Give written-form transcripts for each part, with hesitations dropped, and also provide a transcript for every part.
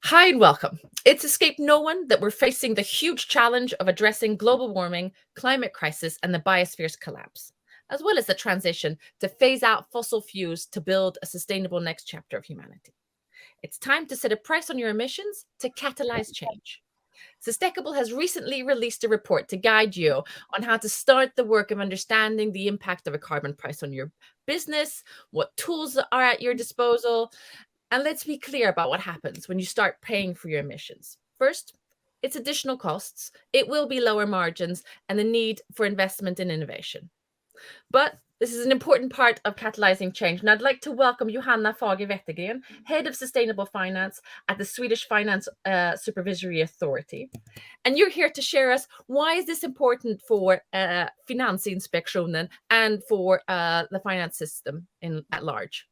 Hi and welcome. It's escaped no one that we're facing the huge challenge of addressing global warming, climate crisis, and the biosphere's collapse, as well as the transition to phase out fossil fuels to build a sustainable next chapter of humanity. It's time to set a price on your emissions to catalyze change. Sustainable has recently released a report to guide you on how to start the work of understanding the impact of a carbon price on your business, what tools are at your disposal, and let's be clear about what happens when you start paying for your emissions. First, it's additional costs, it will be lower margins, and the need for investment in innovation. But this is an important part of catalyzing change. And I'd like to welcome Johanna Fager, Wettergren, Head of Sustainable Finance at the Swedish Financial Supervisory Authority. And you're here to share us why is this important for Finansinspektionen and for the finance system at large.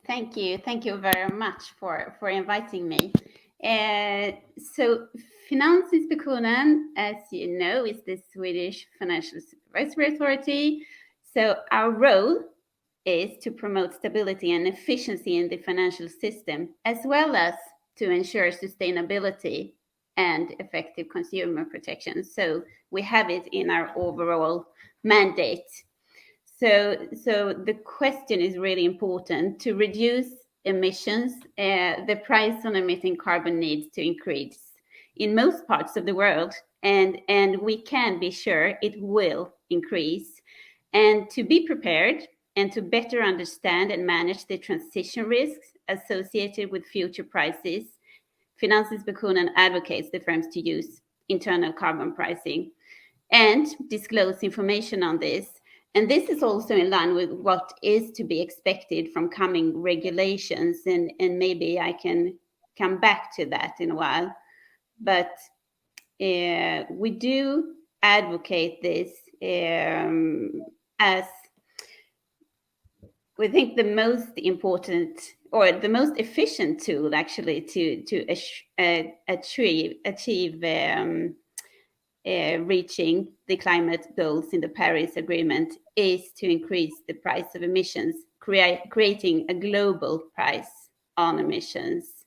Thank you. Thank you very much for inviting me. So Finansinspektionen, as you know, is the Swedish Financial Supervisory Authority. So our role is to promote stability and efficiency in the financial system, as well as to ensure sustainability and effective consumer protection. So we have it in our overall mandate. So the question is really important. To reduce emissions, the price on emitting carbon needs to increase in most parts of the world, and we can be sure it will increase. And to be prepared and to better understand and manage the transition risks associated with future prices, Finansinspektionen advocates the firms to use internal carbon pricing and disclose information on this. And this is also in line with what is to be expected from coming regulations. And maybe I can come back to that in a while. But we do advocate this as we think the most important or the most efficient tool actually to achieve reaching the climate goals in the Paris Agreement is to increase the price of emissions, creating a global price on emissions.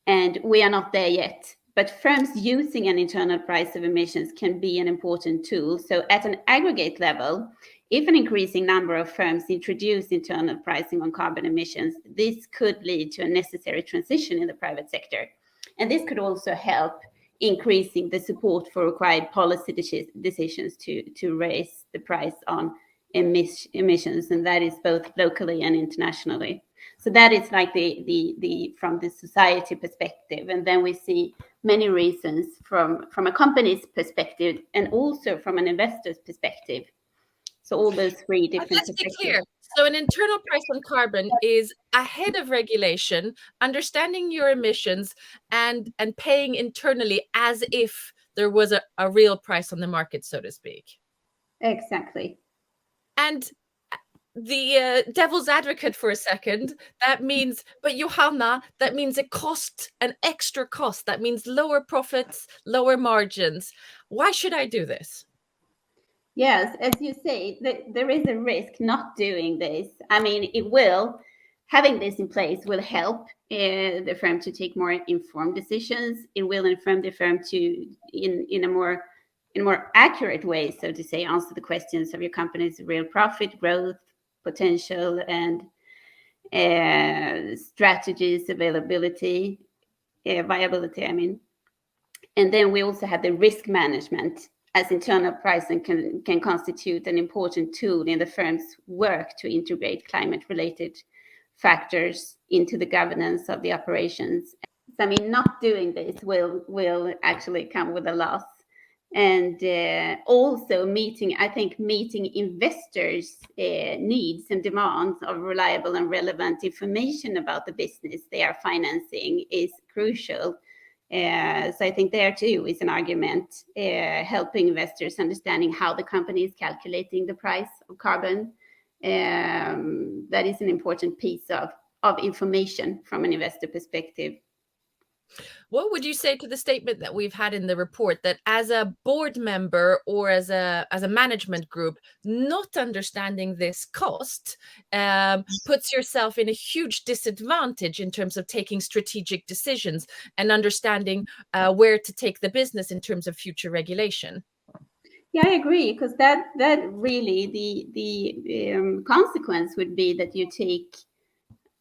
And we are not there yet, but firms using an internal price of emissions can be an important tool. So at an aggregate level, if an increasing number of firms introduce internal pricing on carbon emissions, this could lead to a necessary transition in the private sector. And this could also help increasing the support for required policy decisions to raise the price on emissions, and that is both locally and internationally. So that is like the from the society perspective, and then we see many reasons from a company's perspective and also from an investor's perspective. So all those three different Let's be clear. So an internal price on carbon is ahead of regulation, understanding your emissions and paying internally as if there was a real price on the market, so to speak. Exactly. And the devil's advocate for a second, that means, but Johanna, that means an extra cost. That means lower profits, lower margins. Why should I do this? Yes, as you say, there is a risk not doing this. I mean, having this in place will help the firm to take more informed decisions. It will inform the firm to, in a more accurate way, so to say, answer the questions of your company's real profit, growth, potential, and strategies, viability. I mean, and then we also have the risk management, as internal pricing can constitute an important tool in the firm's work to integrate climate-related factors into the governance of the operations. So, I mean, not doing this will actually come with a loss. And also meeting investors' needs and demands of reliable and relevant information about the business they are financing is crucial. So I think there too is an argument helping investors understanding how the company is calculating the price of carbon. That is an important piece of information from an investor perspective. What would you say to the statement that we've had in the report that as a board member or as a management group, not understanding this cost puts yourself in a huge disadvantage in terms of taking strategic decisions and understanding where to take the business in terms of future regulation? Yeah, I agree, because that really the consequence would be that you take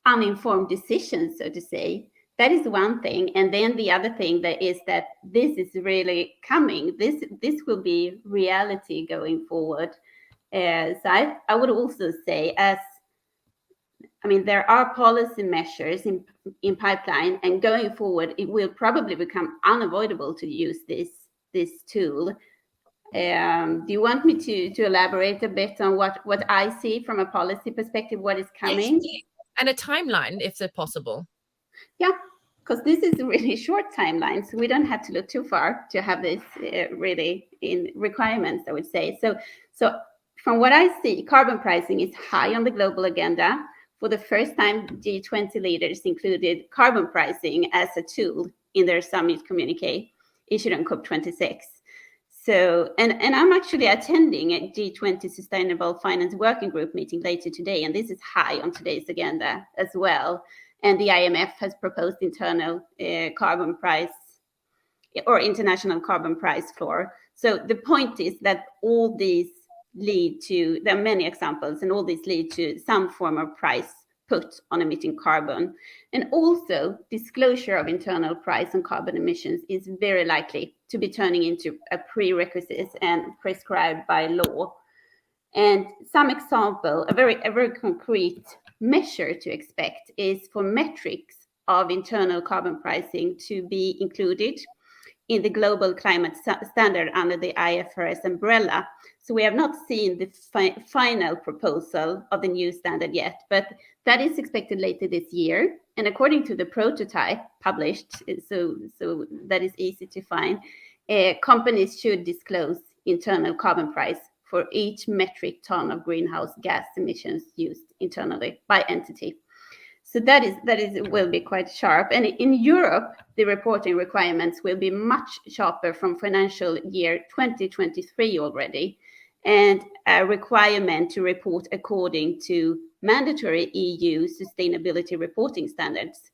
uninformed decisions, so to say. That is one thing, and then the other thing that is that this is really coming. This will be reality going forward. So I would also say, there are policy measures in pipeline, and going forward, it will probably become unavoidable to use this tool. Do you want me to elaborate a bit on what I see from a policy perspective, what is coming? Yes, please. And a timeline, if it's possible. Yeah, because this is a really short timeline, so we don't have to look too far to have this really in requirements, I would say. So from what I see, carbon pricing is high on the global agenda. For the first time, G20 leaders included carbon pricing as a tool in their summit communique issued on COP26. So, and I'm actually attending a G20 Sustainable Finance Working Group meeting later today, and this is high on today's agenda as well. And the IMF has proposed internal carbon price or international carbon price floor. So the point is that all these lead to, there are many examples, and all these lead to some form of price put on emitting carbon. And also disclosure of internal price on carbon emissions is very likely to be turning into a prerequisite and prescribed by law. And some example, a very concrete measure to expect is for metrics of internal carbon pricing to be included in the global climate standard under the IFRS umbrella. So we have not seen the final proposal of the new standard yet, but that is expected later this year. And according to the prototype published, so that is easy to find, companies should disclose internal carbon price for each metric ton of greenhouse gas emissions used internally by entity. So that will be quite sharp. And in Europe, the reporting requirements will be much sharper from financial year 2023 already, and a requirement to report according to mandatory EU sustainability reporting standards.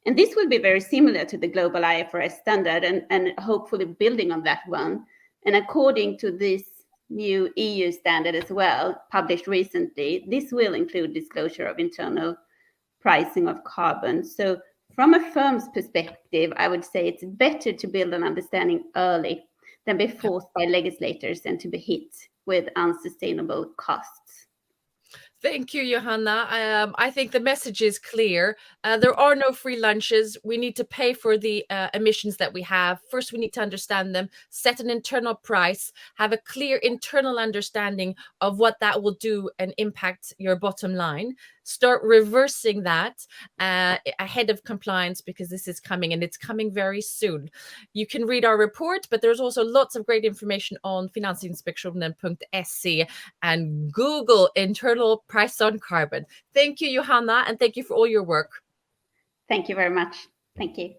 And this will be very similar to the global IFRS standard, and hopefully building on that one. And according to this new EU standard as well, published recently, this will include disclosure of internal pricing of carbon. So from a firm's perspective, I would say it's better to build an understanding early than be forced by legislators and to be hit with unsustainable costs. Thank you, Johanna. I think the message is clear. There are no free lunches. We need to pay for the emissions that we have. First, we need to understand them, set an internal price, have a clear internal understanding of what that will do and impact your bottom line. Start reversing that ahead of compliance, because this is coming, and it's coming very soon. You can read our report, but there's also lots of great information on Finansinspektionen.se and Google internal price on carbon. Thank you, Johanna, and thank you for all your work. Thank you very much. Thank you.